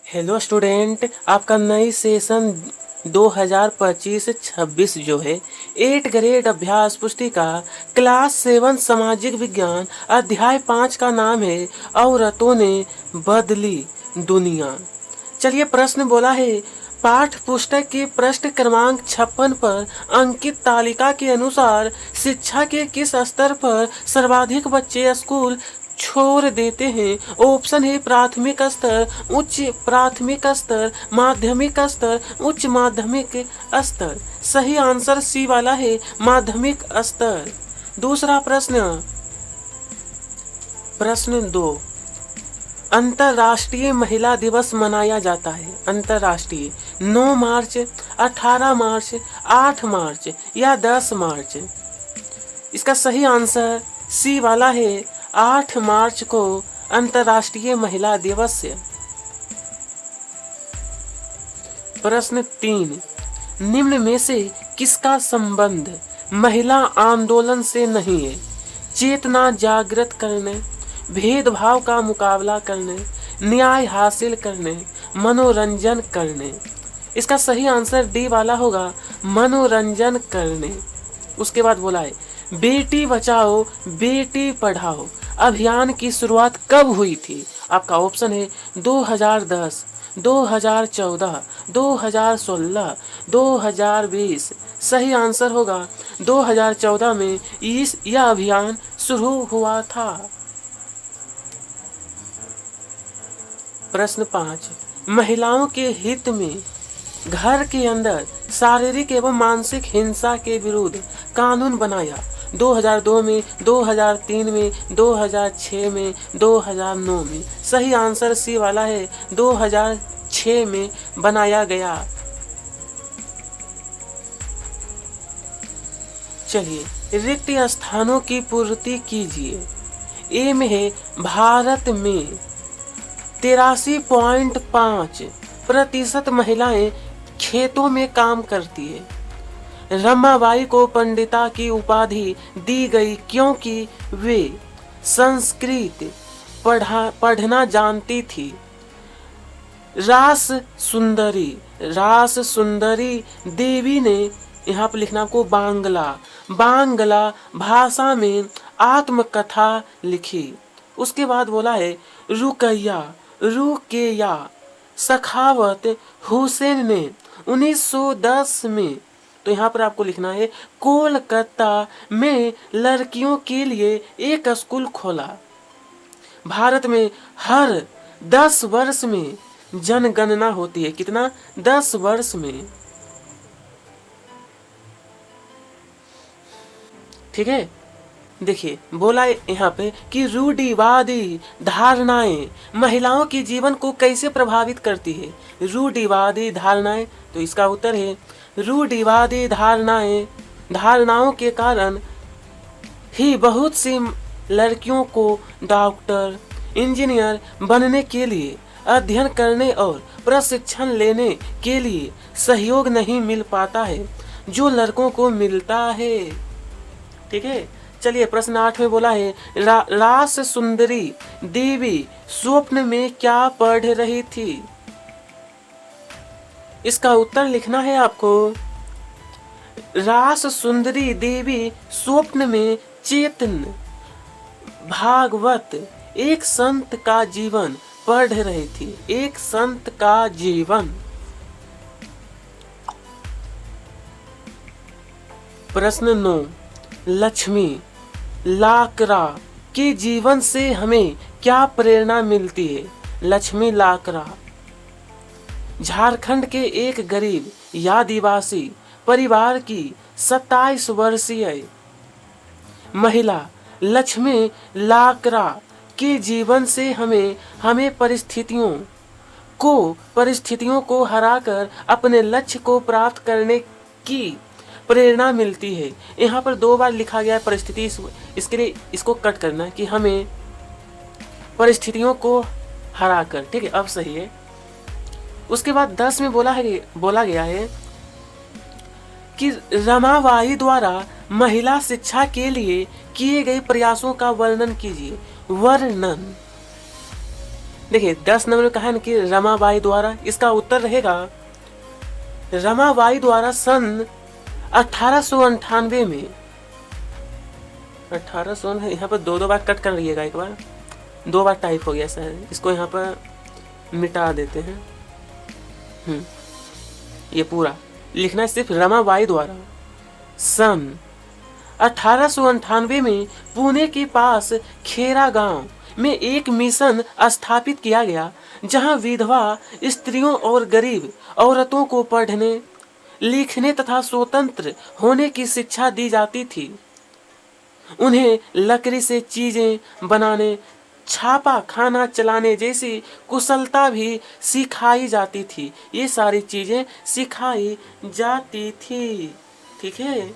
Hello student, आपका नई session 2025-26 जो है 8 ग्रेड अभ्यास पुस्तिका क्लास 7 सामाजिक विज्ञान अध्याय 5 का नाम है औरतों ने बदली दुनिया। चलिए, प्रश्न बोला है पाठ पुस्तक के पृष्ठ क्रमांक 56 पर अंकित तालिका के अनुसार शिक्षा के किस स्तर पर सर्वाधिक बच्चे स्कूल छोड़ देते हैं। ऑप्शन है प्राथमिक स्तर, उच्च प्राथमिक स्तर, माध्यमिक स्तर, उच्च माध्यमिक स्तर। सही आंसर सी वाला है, माध्यमिक स्तर। दूसरा प्रश्न 2, अंतर्राष्ट्रीय महिला दिवस मनाया जाता है। अंतर्राष्ट्रीय 9 मार्च, 18 मार्च, 8 मार्च या 10 मार्च। इसका सही आंसर सी वाला है, 8 मार्च को अंतर्राष्ट्रीय महिला दिवस है। प्रश्न 3, निम्न में से किसका संबंध महिला आंदोलन से नहीं है। चेतना जागृत करने, भेदभाव का मुकाबला करने, न्याय हासिल करने, मनोरंजन करने। इसका सही आंसर डी वाला होगा, मनोरंजन करने। उसके बाद बोला है बेटी बचाओ बेटी पढ़ाओ अभियान की शुरुआत कब हुई थी। आपका ऑप्शन है 2010, 2014, 2016, 2020। सही आंसर होगा 2014 में यह अभियान शुरू हुआ था। प्रश्न 5, महिलाओं के हित में घर के अंदर शारीरिक एवं मानसिक हिंसा के विरुद्ध कानून बनाया। 2002 में, 2003 में, 2006 में, 2009 में। सही आंसर सी वाला है, 2006 में बनाया गया। चलिए, रिक्त स्थानों की पूर्ति कीजिए। ए में है भारत में 83.5% महिलाएं खेतों में काम करती है। रमाबाई को पंडिता की उपाधि दी गई क्योंकि वे संस्कृत पढ़ना जानती थी। रास सुंदरी देवी ने, यहाँ पर लिखना आपको बांग्ला भाषा में आत्मकथा लिखी। उसके बाद बोला है रुकैया सखावत हुसैन ने 1910 में, तो यहाँ पर आपको लिखना है कोलकाता में लड़कियों के लिए एक स्कूल खोला। भारत में हर 10 वर्ष में जनगणना होती है। कितना? 10 वर्ष में। ठीक है, देखिए बोला यहाँ पे कि रूढ़िवादी धारणाएं महिलाओं के जीवन को कैसे प्रभावित करती है। रूढ़िवादी धारणाएं, तो इसका उत्तर है रूढ़िवादी धारणाओं के कारण ही बहुत सी लड़कियों को डॉक्टर, इंजीनियर बनने के लिए अध्ययन करने और प्रशिक्षण लेने के लिए सहयोग नहीं मिल पाता है जो लड़कों को मिलता है। ठीक है, चलिए प्रश्न 8 में बोला है रास सुंदरी देवी स्वप्न में क्या पढ़ रही थी। इसका उत्तर लिखना है आपको। रास सुंदरी देवी स्वप्न में चेतन भागवत एक संत का जीवन पढ़ रही थी। एक संत का जीवन। प्रश्न 9, लक्ष्मी लाकरा के जीवन से हमें क्या प्रेरणा मिलती है। लक्ष्मी लाकरा झारखंड के एक गरीब आदिवासी परिवार की 27 वर्षीय महिला लक्ष्मी लाकरा के जीवन से हमें परिस्थितियों को हराकर अपने लक्ष्य को प्राप्त करने की प्रेरणा मिलती है। यहाँ पर 2 बार लिखा गया है परिस्थिति, इसके लिए इसको कट करना है कि हमें परिस्थितियों को हराकर। ठीक है, अब सही है। उसके बाद 10 में बोला गया है कि रमाबाई द्वारा महिला शिक्षा के लिए किए गए प्रयासों का वर्णन कीजिए। वर्णन देखिए 10 नंबर में कहा है ना कि रमाबाई द्वारा, इसका उत्तर रहेगा रमाबाई द्वारा सन 1898 में 1800 है, यहाँ पर दो बार कट कर रहिएगा, एक बार 2 बार टाइप हो गया सर, इसको यहाँ पर मिटा देते हैं। ये पूरा लिखना है सिर्फ रमाबाई द्वारा सन 1898 में पुणे के पास खेरा गांव में एक मिशन स्थापित किया गया, जहां विधवा स्त्रियों और गरीब औरतों को पढ़ने, लिखने तथा स्वतंत्र होने की शिक्षा दी जाती थी। उन्हें लकड़ी से चीजें बनाने, छापा खाना चलाने जैसी कुशलता भी सिखाई जाती थी। ये सारी चीजें सिखाई जाती थी। ठीक है,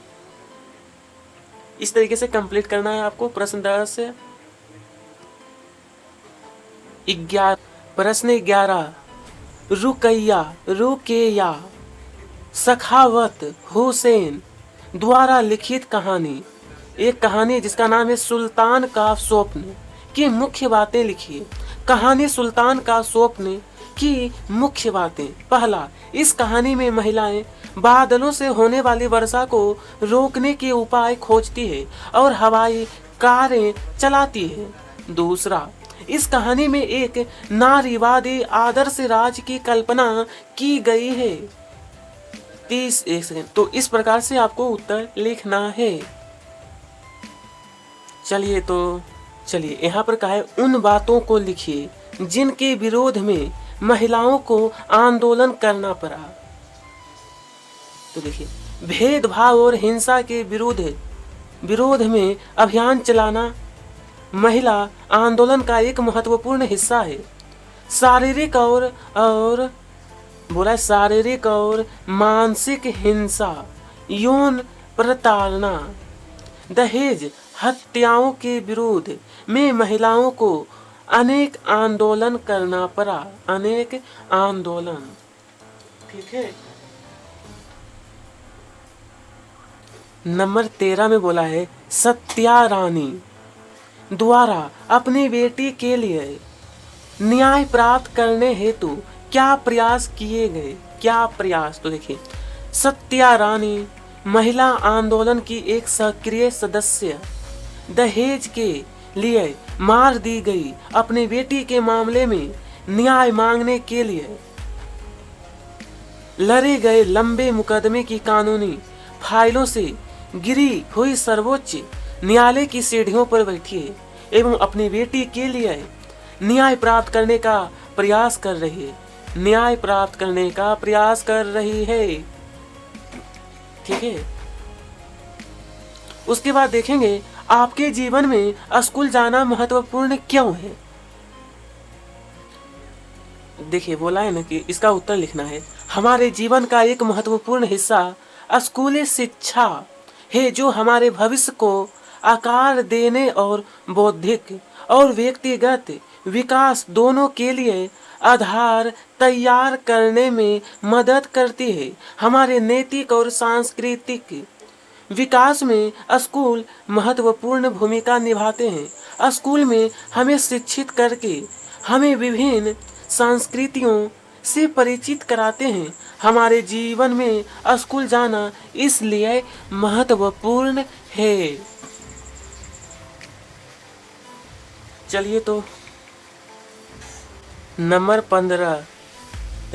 इस तरीके से कंप्लीट करना है आपको। प्रश्न 10 प्रश्न 11 रुकैया सखावत हुसैन द्वारा लिखित कहानी, एक कहानी जिसका नाम है सुल्तान का स्वप्न की मुख्य बातें लिखिए। कहानी सुल्तान का स्वप्न की मुख्य बातें। पहला, इस कहानी में महिलाएं बादलों से होने वाली वर्षा को रोकने के उपाय खोजती है और हवाई कारें चलाती है। दूसरा, इस कहानी में एक नारीवादी आदर्श राज की कल्पना की गई है। 30 एक सेकंड। तो इस प्रकार से आपको उत्तर लिखना है। चलिए यहाँ पर कहा है उन बातों को लिखिए जिनके विरोध में महिलाओं को आंदोलन करना पड़ा। तो देखिए, भेदभाव और हिंसा के विरोध में अभियान चलाना महिला आंदोलन का एक महत्वपूर्ण हिस्सा है। शारीरिक और मानसिक हिंसा, यौन प्रताड़ना, दहेज हत्याओं के विरोध में महिलाओं को अनेक आंदोलन करना पड़ा। अनेक आंदोलन। ठीक है। नंबर 13 में बोला है सत्या रानी द्वारा अपनी बेटी के लिए न्याय प्राप्त करने हेतु क्या प्रयास किए गए। क्या प्रयास। तो देखिए, सत्या रानी महिला आंदोलन की एक सक्रिय सदस्य, दहेज के लिए मार दी गई अपनी बेटी के मामले में न्याय मांगने के लिए लड़े गए लंबे मुकदमे की कानूनी फाइलों से गिरी हुई सर्वोच्च न्यायालय की सीढ़ियों पर बैठी है एवं अपनी बेटी के लिए न्याय प्राप्त करने का प्रयास कर रही है। न्याय प्राप्त करने का प्रयास कर रही है। ठीक है। उसके बाद देखेंगे आपके जीवन में स्कूल जाना महत्वपूर्ण क्यों है। देखिए, बोला है ना कि इसका उत्तर लिखना है। हमारे जीवन का एक महत्वपूर्ण हिस्सा स्कूली शिक्षा है, जो हमारे भविष्य को आकार देने और बौद्धिक और व्यक्तिगत विकास दोनों के लिए आधार तैयार करने में मदद करती है। हमारे नैतिक और सांस्कृतिक विकास में स्कूल महत्वपूर्ण भूमिका निभाते हैं। स्कूल में हमें शिक्षित करके हमें विभिन्न संस्कृतियों से परिचित कराते हैं। हमारे जीवन में स्कूल जाना इसलिए महत्वपूर्ण है। चलिए, तो नंबर 15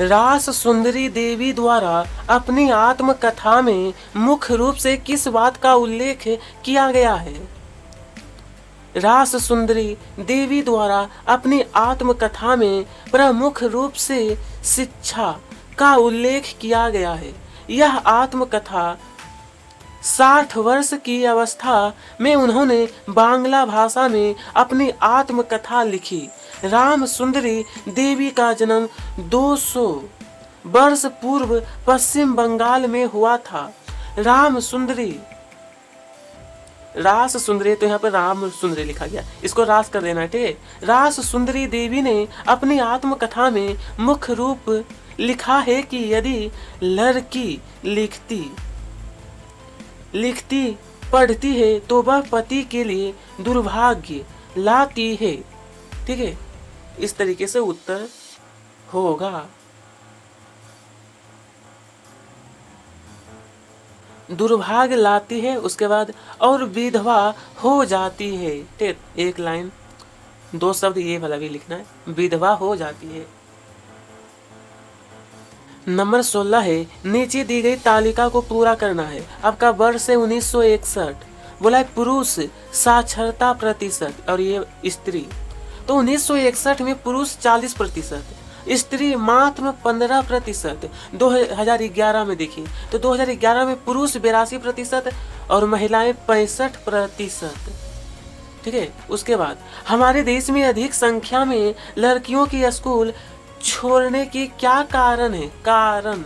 रास सुंदरी देवी द्वारा अपनी आत्मकथा में मुख्य रूप से किस बात का उल्लेख किया गया है। रास सुंदरी देवी द्वारा अपनी आत्मकथा में प्रमुख रूप से शिक्षा का उल्लेख किया गया है। यह आत्मकथा 60 वर्ष की अवस्था में उन्होंने बांग्ला भाषा में अपनी आत्मकथा लिखी। राम सुंदरी देवी का जन्म 200 वर्ष पूर्व पश्चिम बंगाल में हुआ था। रास सुंदरी, तो यहाँ पर राम सुंदरी लिखा गया, इसको रास कर देना है। ठीक है। रास सुंदरी देवी ने अपनी आत्मकथा में मुख्य रूप लिखा है कि यदि लड़की लिखती पढ़ती है तो वह पति के लिए दुर्भाग्य लाती है। ठीक है। इस तरीके से उत्तर होगा। दुर्भाग्य लाती है, उसके बाद और विधवा हो जाती है। ठीक, एक लाइन, दो शब्द ये वाला भी लिखना है, विधवा हो जाती है। नंबर 16 है, नीचे दी गई तालिका को पूरा करना है। आपका वर्ष है 1961। बोला है पुरुष साक्षरता प्रतिशत और ये स्त्री। तो 1961 में पुरुष 40%, स्त्री मात्र 15%। 2011 में देखिए तो 2011 में पुरुष 82% और महिलाएं 65%। ठीक है। उसके बाद हमारे देश में अधिक संख्या में लड़कियों की स्कूल छोड़ने की क्या कारण है? कारण।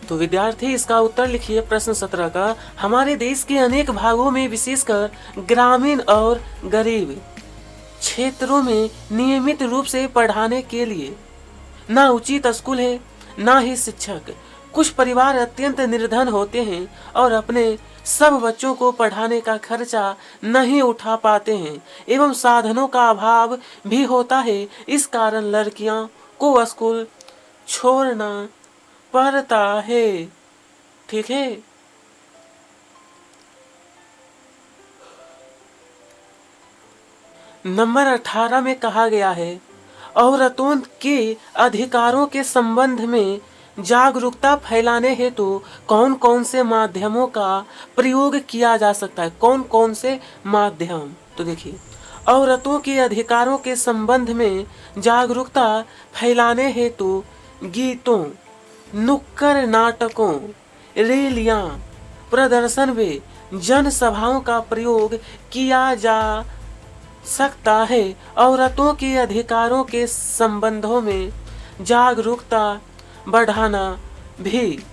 तो विद्यार्थी इसका उत्तर लिखिए प्रश्न 17 का। हमारे देश के अनेक भागों में विशेषकर ग्रामीण और गरीब क्षेत्रों में नियमित रूप से पढ़ाने के लिए ना उचित स्कूल है ना ही शिक्षक। कुछ परिवार अत्यंत निर्धन होते हैं और अपने सब बच्चों को पढ़ाने का खर्चा नहीं उठा पाते हैं एवं साधनों का अभाव भी होता है। इस कारण लड़कियों को स्कूल छोड़ना पड़ता है। ठीक है। नंबर 18 में कहा गया है औरतों के अधिकारों के संबंध में जागरूकता फैलाने हेतु कौन कौन से माध्यमों का प्रयोग किया जा सकता है? कौन कौन से माध्यम? तो देखिए, औरतों के अधिकारों के संबंध में जागरूकता फैलाने हेतु गीतों, नुक्कड़ नाटकों, रैलियां, प्रदर्शन व जनसभाओं का प्रयोग किया जा सकता है। औरतों के अधिकारों के संबंधों में जागरूकता बढ़ाना भी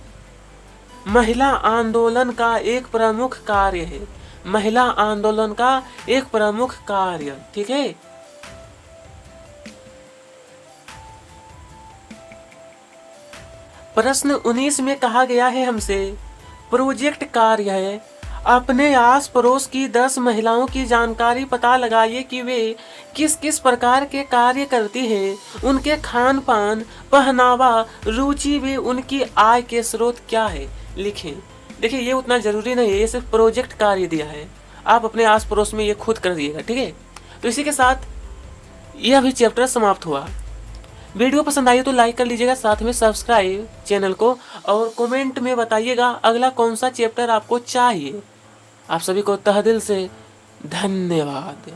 महिला आंदोलन का एक प्रमुख कार्य है। महिला आंदोलन का एक प्रमुख कार्य। ठीक है। प्रश्न 19 में कहा गया है हमसे प्रोजेक्ट कार्य है। अपने आस पड़ोस की 10 महिलाओं की जानकारी पता लगाइए कि वे किस किस प्रकार के कार्य करती है, उनके खान पान, पहनावा, रुचि व उनकी आय के स्रोत क्या है, लिखें। देखिए ये उतना जरूरी नहीं है, ये सिर्फ प्रोजेक्ट कार्य दिया है, आप अपने आस पड़ोस में ये खुद कर दिएगा। ठीक है। तो इसी के साथ यह भी चैप्टर समाप्त हुआ। वीडियो पसंद आई तो लाइक कर लीजिएगा, साथ में सब्सक्राइब चैनल को, और कमेंट में बताइएगा अगला कौन सा चैप्टर आपको चाहिए। आप सभी को तहे दिल से धन्यवाद।